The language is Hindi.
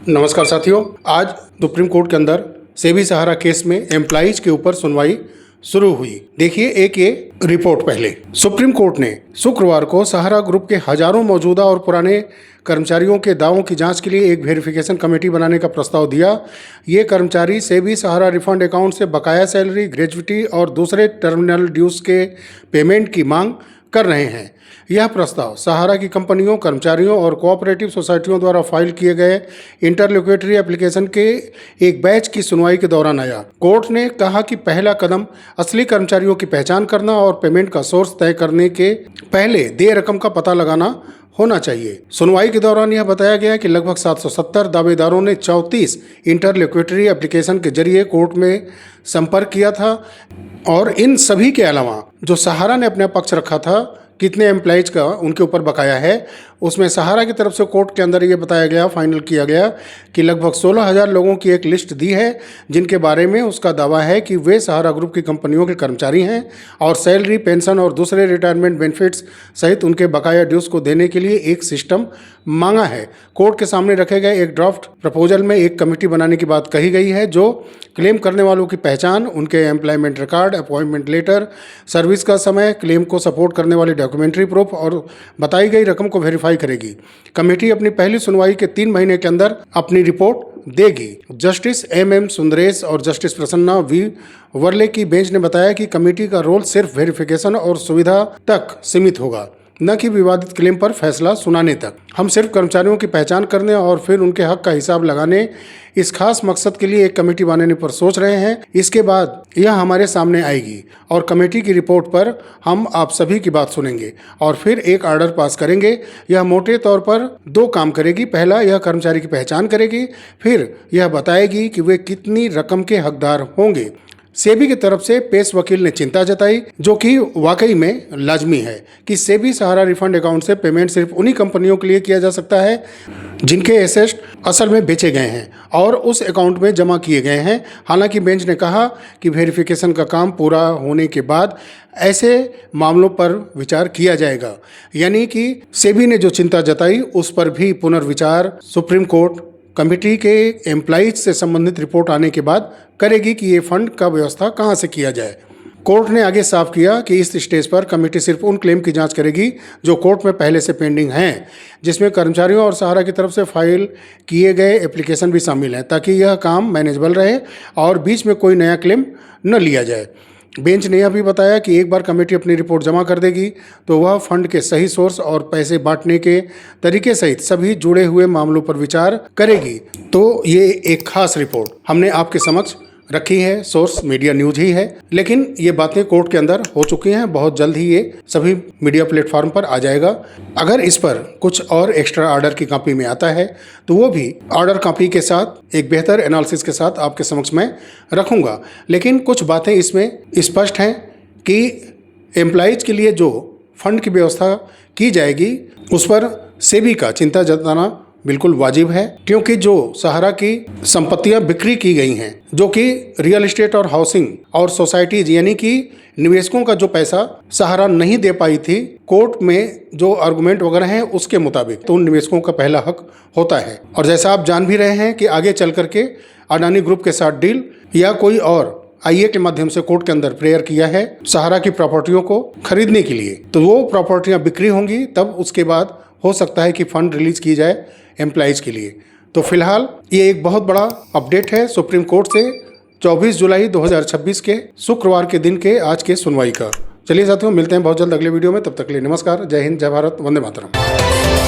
नमस्कार साथियों, आज सुप्रीम कोर्ट के अंदर सेबी सहारा केस में एम्प्लॉइज के ऊपर सुनवाई शुरू हुई। देखिए एक ये रिपोर्ट। पहले सुप्रीम कोर्ट ने शुक्रवार को सहारा ग्रुप के हजारों मौजूदा और पुराने कर्मचारियों के दावों की जांच के लिए एक वेरिफिकेशन कमेटी बनाने का प्रस्ताव दिया। ये कर्मचारी सेबी सहारा रिफंड अकाउंट से बकाया सैलरी, ग्रेजुइटी और दूसरे टर्मिनल ड्यूज के पेमेंट की मांग कर रहे हैं। यह प्रस्ताव सहारा की कंपनियों, कर्मचारियों और कोऑपरेटिव सोसाइटियों द्वारा फाइल किए गए इंटरलोक्यूटरी एप्लीकेशन के एक बैच की सुनवाई के दौरान आया। कोर्ट ने कहा कि पहला कदम असली कर्मचारियों की पहचान करना और पेमेंट का सोर्स तय करने के पहले देय रकम का पता लगाना होना चाहिए। सुनवाई के दौरान यह बताया गया कि लगभग 770 दावेदारों ने 34 इंटरलोक्यूटरी एप्लीकेशन के जरिए कोर्ट में संपर्क किया था और इन सभी के अलावा जो सहारा ने अपना पक्ष रखा था, कितने एम्प्लॉइज का उनके ऊपर बकाया है, उसमें सहारा की तरफ से कोर्ट के अंदर ये बताया गया, फाइनल किया गया कि लगभग 16,000 लोगों की एक लिस्ट दी है जिनके बारे में उसका दावा है कि वे सहारा ग्रुप की कंपनियों के कर्मचारी हैं और सैलरी, पेंशन और दूसरे रिटायरमेंट बेनिफिट्स सहित उनके बकाया ड्यूज को देने के लिए एक सिस्टम मांगा है। कोर्ट के सामने रखे गए एक ड्राफ्ट प्रपोजल में एक कमेटी बनाने की बात कही गई है जो क्लेम करने वालों की पहचान, उनके employment record, appointment letter, service का समय, क्लेम को सपोर्ट करने वाली डॉक्यूमेंट्री प्रूफ और बताई गई रकम को वेरीफाई करेगी। कमेटी अपनी पहली सुनवाई के 3 महीने के अंदर अपनी रिपोर्ट देगी। जस्टिस एम सुंदरेश और जस्टिस प्रसन्ना वी वर्ले की बेंच ने बताया कि कमेटी का रोल सिर्फ वेरिफिकेशन और सुविधा तक सीमित होगा, न कि विवादित क्लेम पर फैसला सुनाने तक। हम सिर्फ कर्मचारियों की पहचान करने और फिर उनके हक का हिसाब लगाने, इस खास मकसद के लिए एक कमेटी बनाने पर सोच रहे हैं। इसके बाद यह हमारे सामने आएगी और कमेटी की रिपोर्ट पर हम आप सभी की बात सुनेंगे और फिर एक ऑर्डर पास करेंगे। यह मोटे तौर पर 2 काम करेगी। पहला, यह कर्मचारी की पहचान करेगी, फिर यह बताएगी कि वे कितनी रकम के हकदार होंगे। सेबी की तरफ से पेश वकील ने चिंता जताई, जो कि वाकई में लाजमी है, कि सेबी सहारा रिफंड अकाउंट से पेमेंट सिर्फ उन्हीं कंपनियों के लिए किया जा सकता है जिनके एसेट्स असल में बेचे गए हैं और उस अकाउंट में जमा किए गए हैं। हालांकि बेंच ने कहा कि वेरिफिकेशन का काम पूरा होने के बाद ऐसे मामलों पर विचार किया जाएगा। यानी कि सेबी ने जो चिंता जताई उस पर भी पुनर्विचार सुप्रीम कोर्ट कमेटी के एम्प्लॉइज से संबंधित रिपोर्ट आने के बाद करेगी कि ये फंड का व्यवस्था कहां से किया जाए। कोर्ट ने आगे साफ किया कि इस स्टेज पर कमेटी सिर्फ उन क्लेम की जांच करेगी जो कोर्ट में पहले से पेंडिंग हैं, जिसमें कर्मचारियों और सहारा की तरफ से फाइल किए गए एप्लीकेशन भी शामिल हैं, ताकि यह काम मैनेजेबल रहे और बीच में कोई नया क्लेम न लिया जाए। बेंच ने यह भी बताया कि एक बार कमेटी अपनी रिपोर्ट जमा कर देगी तो वह फंड के सही सोर्स और पैसे बांटने के तरीके सहित सभी जुड़े हुए मामलों पर विचार करेगी। तो ये एक खास रिपोर्ट हमने आपके समक्ष रखी है। सोर्स मीडिया न्यूज ही है, लेकिन ये बातें कोर्ट के अंदर हो चुकी हैं। बहुत जल्द ही ये सभी मीडिया प्लेटफॉर्म पर आ जाएगा। अगर इस पर कुछ और एक्स्ट्रा ऑर्डर की कॉपी में आता है तो वो भी ऑर्डर कॉपी के साथ एक बेहतर एनालिसिस के साथ आपके समक्ष मैं रखूँगा। लेकिन कुछ बातें इसमें स्पष्ट हैं कि एम्प्लॉइज के लिए जो फंड की व्यवस्था की जाएगी उस पर सेबी का चिंता जताना बिल्कुल वाजिब है, क्योंकि जो सहारा की संपत्तियां बिक्री की गई हैं, जो कि रियल एस्टेट और हाउसिंग और सोसाइटीज, यानी कि निवेशकों का जो पैसा सहारा नहीं दे पाई थी, कोर्ट में जो आर्गुमेंट वगैरह हैं उसके मुताबिक तो उन निवेशकों का पहला हक होता है। और जैसा आप जान भी रहे हैं कि आगे चल करके अडानी ग्रुप के साथ डील या कोई और आईए के माध्यम से कोर्ट के अंदर प्रेयर किया है सहारा की प्रॉपर्टियों को खरीदने के लिए, तो वो प्रॉपर्टियां बिक्री होंगी, तब उसके बाद हो सकता है कि फंड रिलीज की जाए एम्प्लॉइज के लिए। तो फिलहाल ये एक बहुत बड़ा अपडेट है सुप्रीम कोर्ट से 24 जुलाई 2026 के शुक्रवार के दिन के आज के सुनवाई का। चलिए साथियों, मिलते हैं बहुत जल्द अगले वीडियो में। तब तक के लिए नमस्कार, जय हिंद, जय भारत, वंदे मातरम।